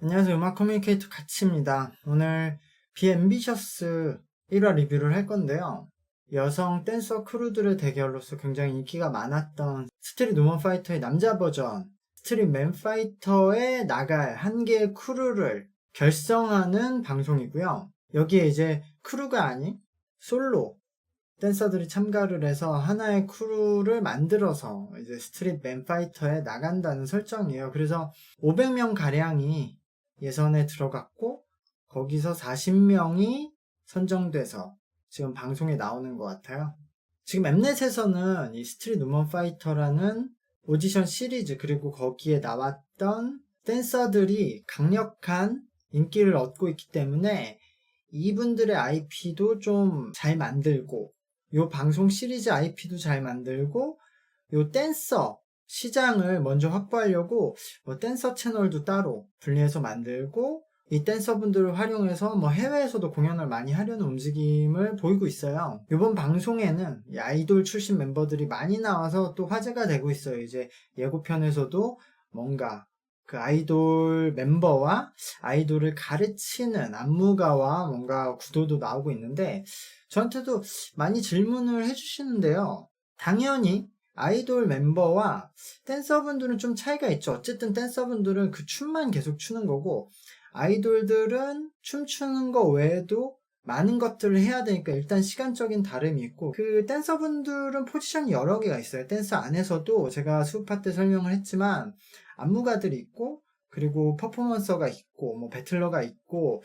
안녕하세요. 음악 커뮤니케이터 가치입니다. 오늘 비앰비셔스 1화 리뷰를 할 건데요. 여성 댄서 크루들의 대결로서 굉장히 인기가 많았던 스트릿 우먼 파이터의 남자 버전, 스트릿 맨 파이터에 나갈 한 개의 크루를 결성하는 방송이고요. 여기에 이제 크루가 아닌 솔로 댄서들이 참가를 해서 하나의 크루를 만들어서 이제 스트릿 맨 파이터에 나간다는 설정이에요. 그래서 500명 가량이 예선에 들어갔고 거기서 40명이 선정돼서 지금 방송에 나오는 것 같아요. 지금 엠넷에서는 이 스트릿 우먼 파이터라는 오디션 시리즈 그리고 거기에 나왔던 댄서들이 강력한 인기를 얻고 있기 때문에 이분들의 IP도 좀 잘 만들고 요 방송 시리즈 IP도 잘 만들고 요 댄서 시장을 먼저 확보하려고 댄서 채널도 따로 분리해서 만들고 이 댄서분들을 활용해서 해외에서도 공연을 많이 하려는 움직임을 보이고 있어요. 이번 방송에는 이 아이돌 출신 멤버들이 많이 나와서 또 화제가 되고 있어요. 이제 예고편에서도 뭔가 그 아이돌 멤버와 아이돌을 가르치는 안무가와 뭔가 구도도 나오고 있는데 저한테도 많이 질문을 해주시는데요. 당연히 아이돌 멤버와 댄서분들은 좀 차이가 있죠. 어쨌든 댄서분들은 그 춤만 계속 추는 거고 아이돌들은 춤추는 거 외에도 많은 것들을 해야 되니까 일단 시간적인 다름이 있고 그 댄서분들은 포지션이 여러 개가 있어요. 댄서 안에서도 제가 수업할 때 설명을 했지만 안무가들이 있고 그리고 퍼포먼서가 있고 배틀러가 있고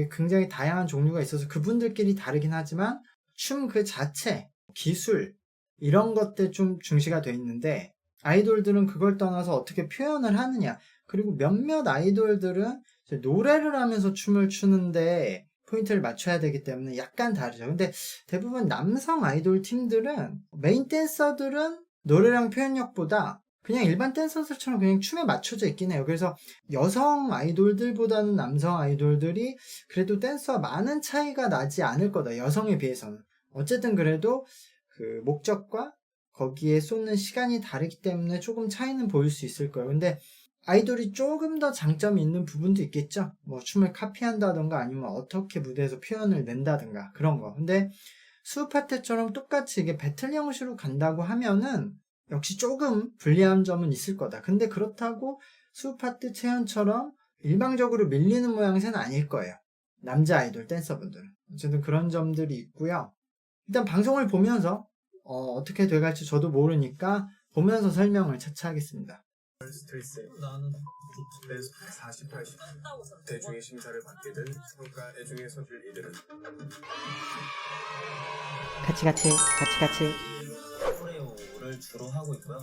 굉장히 다양한 종류가 있어서 그분들끼리 다르긴 하지만 춤 그 자체, 기술 이런 것들 좀 중시가 돼 있는데 아이돌들은 그걸 떠나서 어떻게 표현을 하느냐 그리고 몇몇 아이돌들은 노래를 하면서 춤을 추는데 포인트를 맞춰야 되기 때문에 약간 다르죠. 근데 대부분 남성 아이돌 팀들은 메인 댄서들은 노래랑 표현력보다 그냥 일반 댄서들처럼 그냥 춤에 맞춰져 있긴 해요. 그래서 여성 아이돌들보다는 남성 아이돌들이 그래도 댄서와 많은 차이가 나지 않을 거다. 여성에 비해서는. 어쨌든 그래도 그 목적과 거기에 쏟는 시간이 다르기 때문에 조금 차이는 보일 수 있을 거예요. 근데 아이돌이 조금 더 장점이 있는 부분도 있겠죠. 춤을 카피한다던가 아니면 어떻게 무대에서 표현을 낸다던가 그런 거. 근데 수우파테처럼 똑같이 이게 배틀 형식으로 간다고 하면은 역시 조금 불리한 점은 있을 거다. 근데 그렇다고 수우파테 채연처럼 일방적으로 밀리는 모양새는 아닐 거예요. 남자 아이돌 댄서분들은. 어쨌든 그런 점들이 있고요. 일단 방송을 보면서 어떻게 돼갈지 저도 모르니까 보면서 설명을 차차 하겠습니다. 스트레스 나는 40, 80 대중의 심사를 받게 된 평가 애중에 서줄 이들은 같이 코레오를 주로 하고 있고요.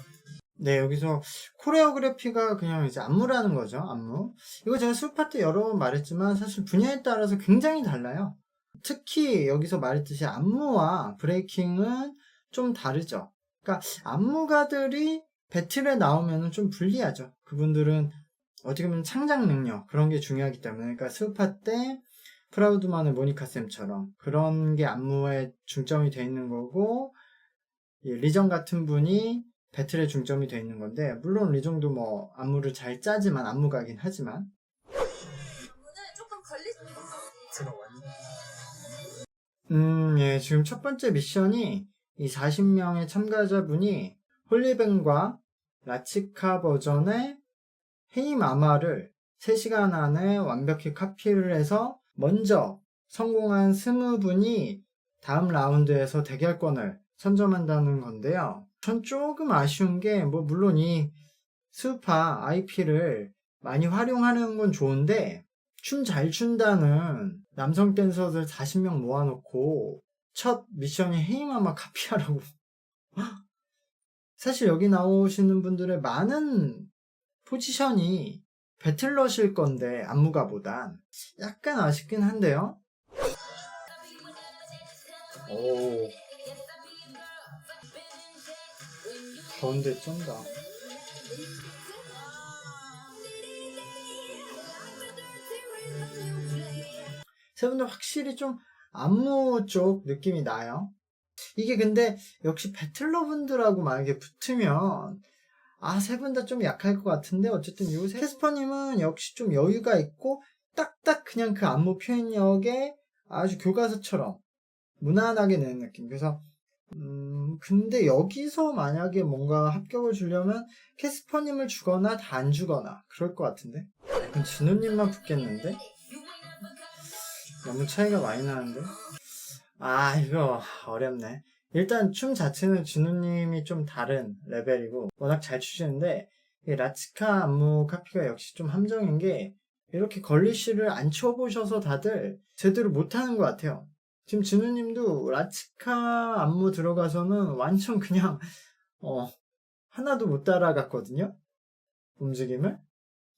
네, 여기서 코레오그래피가 그냥 이제 안무라는 거죠. 안무. 이거 제가 수업할 때 여러 번 말했지만 사실 분야에 따라서 굉장히 달라요. 특히 여기서 말했듯이 안무와 브레이킹은 좀 다르죠. 그러니까 안무가들이 배틀에 나오면 좀 불리하죠. 그분들은 어떻게 보면 창작 능력 그런 게 중요하기 때문에 그러니까 수업할 때 프라우드만의 모니카쌤처럼 그런 게 안무에 중점이 돼 있는 거고 리정 같은 분이 배틀에 중점이 돼 있는 건데 물론 리정도 안무를 잘 짜지만 안무가긴 하지만 조금 걸릴 예, 지금 첫 번째 미션이 이 40명의 참가자분이 홀리뱅과 라치카 버전의 헤이마마를 3시간 안에 완벽히 카피를 해서 먼저 성공한 20분이 다음 라운드에서 대결권을 선점한다는 건데요. 전 조금 아쉬운 게 물론 이 스우파 IP를 많이 활용하는 건 좋은데 춤 잘 춘다는 남성 댄서들 40명 모아놓고 첫 미션이 헤이마마 카피하라고 사실 여기 나오시는 분들의 많은 포지션이 배틀러실 건데 안무가보단 약간 아쉽긴 한데요. 오, 가운데 쩐다. 세 분들 확실히 좀 안무 쪽 느낌이 나요. 이게 근데 역시 배틀러 분들하고 만약에 붙으면 세 분 다 좀 약할 것 같은데 어쨌든 요새 캐스퍼님은 역시 좀 여유가 있고 딱딱 그냥 그 안무 표현력에 아주 교과서처럼 무난하게 내는 느낌. 그래서 근데 여기서 만약에 뭔가 합격을 주려면 캐스퍼님을 주거나 다 안 주거나 그럴 것 같은데. 그럼 진우님만 붙겠는데? 너무 차이가 많이 나는데? 이거 어렵네. 일단 춤 자체는 진우님이 좀 다른 레벨이고 워낙 잘 추시는데 이 라치카 안무 카피가 역시 좀 함정인 게 이렇게 걸리쉬를 안 쳐보셔서 다들 제대로 못하는 것 같아요. 지금 진우님도 라치카 안무 들어가서는 완전 그냥 하나도 못 따라갔거든요. 움직임을.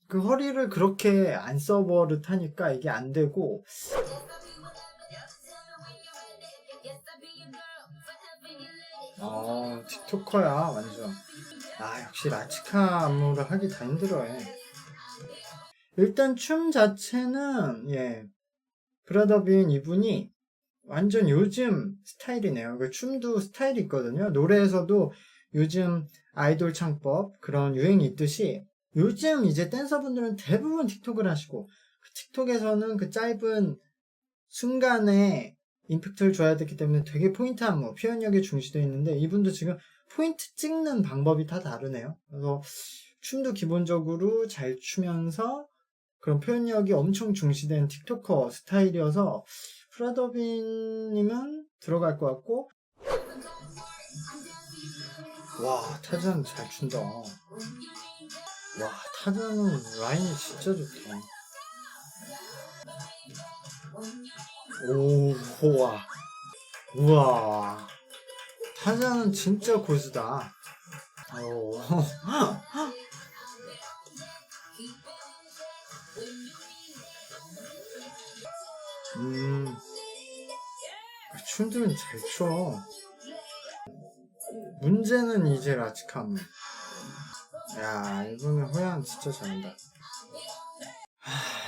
그 허리를 그렇게 안 써버릇하니까 이게 안 되고 틱토커야 완전. 역시 라치카 안무를 하기 다 힘들어해. 일단 춤 자체는 브라더빈 이분이 완전 요즘 스타일이네요. 그 춤도 스타일이 있거든요. 노래에서도 요즘 아이돌 창법 그런 유행이 있듯이 요즘 이제 댄서분들은 대부분 틱톡을 하시고 그 틱톡에서는 그 짧은 순간에 임팩트를 줘야 되기 때문에 되게 포인트한 표현력에 중시되어 있는데 이분도 지금 포인트 찍는 방법이 다 다르네요. 그래서 춤도 기본적으로 잘 추면서 그런 표현력이 엄청 중시된 틱토커 스타일이어서 프라더빈님은 들어갈 것 같고 와 타잔 잘 춘다. 와 타잔은 라인이 진짜 좋다. 우와 타잔은 진짜 고수다. 춤들은 잘 춰. 문제는 이제 라치카. 이번에 호연 진짜 잘한다.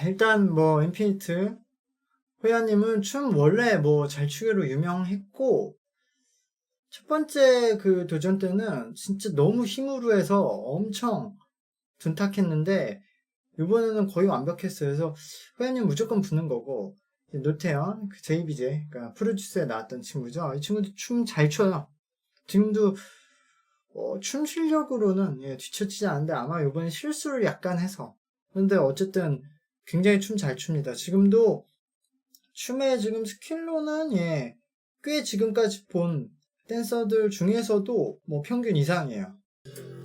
일단 인피니트 호야님은 춤 원래 잘 추기로 유명했고 첫 번째 그 도전 때는 진짜 너무 힘으로 해서 엄청 둔탁했는데 이번에는 거의 완벽했어요. 그래서 호야님 무조건 붙는 거고 노태현, 그 JBJ, 그러니까 프로듀스에 나왔던 친구죠. 이 친구도 춤 잘 춰요. 지금도 춤 실력으로는 뒤처지지 않는데 아마 이번에 실수를 약간 해서 근데 어쨌든 굉장히 춤 잘 춥니다. 지금도 춤의 지금 스킬로는 꽤 지금까지 본 댄서들 중에서도 평균 이상이에요.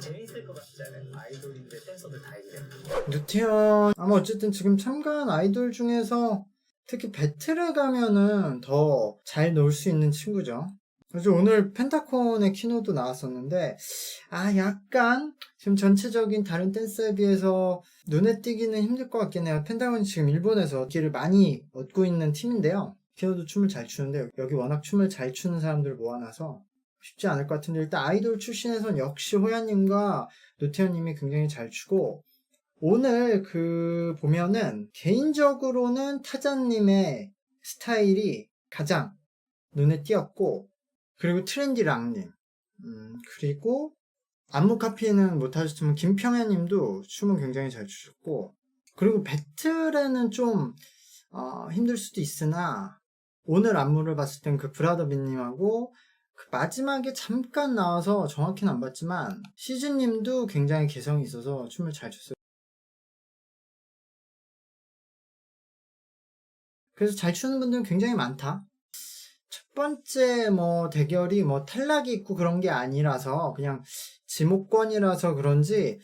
재밌을 것 같지 않아요? 아이돌인데 댄서들 다 이기는. 노태현 아마 어쨌든 지금 참가한 아이돌 중에서 특히 배틀에 가면은 더 잘 놀 수 있는 친구죠. 그래서 오늘 펜타콘의 키노도 나왔었는데 약간 지금 전체적인 다른 댄스에 비해서 눈에 띄기는 힘들 것 같긴 해요. 펜타곤이 지금 일본에서 기를 많이 얻고 있는 팀인데요. 키노도 춤을 잘 추는데 여기 워낙 춤을 잘 추는 사람들을 모아놔서 쉽지 않을 것 같은데 일단 아이돌 출신에선 역시 호야님과 노태현님이 굉장히 잘 추고 오늘 보면은 개인적으로는 타잔님의 스타일이 가장 눈에 띄었고 그리고 트렌디 랑님 그리고 안무 카피는 못하셨지만 김평현님도 춤은 굉장히 잘 추셨고 그리고 배틀에는 좀 힘들 수도 있으나 오늘 안무를 봤을 땐 그 브라더빈님하고 그 마지막에 잠깐 나와서 정확히는 안 봤지만 시즈님도 굉장히 개성이 있어서 춤을 잘 췄어요. 그래서 잘 추는 분들은 굉장히 많다. 첫 번째 대결이 탈락이 있고 그런 게 아니라서 그냥 지목권이라서 그런지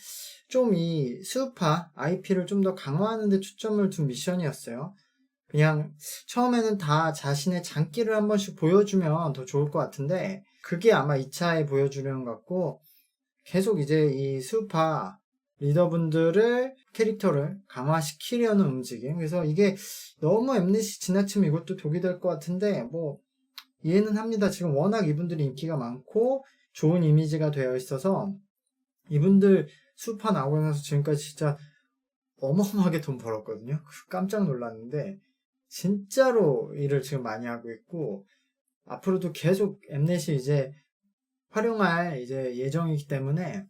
좀 이 수우파 IP를 좀 더 강화하는 데 초점을 둔 미션이었어요. 그냥 처음에는 다 자신의 장기를 한 번씩 보여주면 더 좋을 것 같은데 그게 아마 2차에 보여주려는 것 같고 계속 이제 이 수우파 리더분들을 캐릭터를 강화시키려는 움직임. 그래서 이게 너무 엠넷이 지나치면 이것도 독이 될 것 같은데 이해는 합니다. 지금 워낙 이분들이 인기가 많고 좋은 이미지가 되어 있어서 이분들 수우파 나오고 나서 지금까지 진짜 어마어마하게 돈 벌었거든요. 깜짝 놀랐는데 진짜로 일을 지금 많이 하고 있고 앞으로도 계속 엠넷이 이제 활용할 이제 예정이기 때문에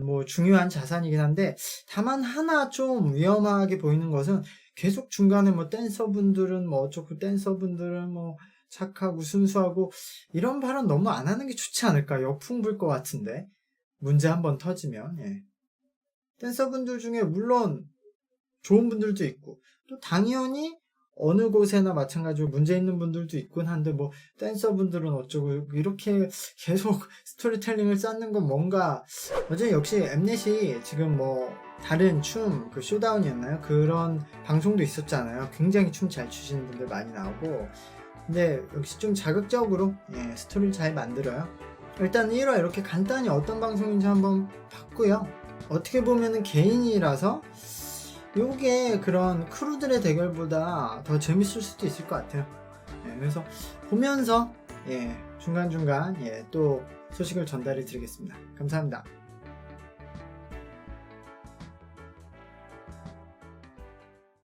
뭐 중요한 자산이긴 한데, 다만 하나 좀 위험하게 보이는 것은 계속 중간에 뭐 댄서분들은 뭐 어쩌고 댄서분들은 뭐 착하고 순수하고 이런 발언 너무 안 하는 게 좋지 않을까. 역풍 불 것 같은데 문제 한번 터지면. 예. 댄서분들 중에 물론 좋은 분들도 있고 또 당연히 어느 곳에나 마찬가지로 문제 있는 분들도 있긴 한데, 뭐 댄서분들은 어쩌고 이렇게 계속 스토리텔링을 쌓는 건 뭔가, 어제 역시 엠넷이 지금 뭐 다른 춤 그 쇼다운이었나요? 그런 방송도 있었잖아요. 굉장히 춤 잘 추시는 분들 많이 나오고. 근데 역시 좀 자극적으로 스토리를 잘 만들어요. 일단 1화 이렇게 간단히 어떤 방송인지 한번 봤고요. 어떻게 보면은 개인이라서 요게 그런 크루들의 대결보다 더 재밌을 수도 있을 것 같아요. 그래서 보면서 중간중간 또 소식을 전달해 드리겠습니다. 감사합니다.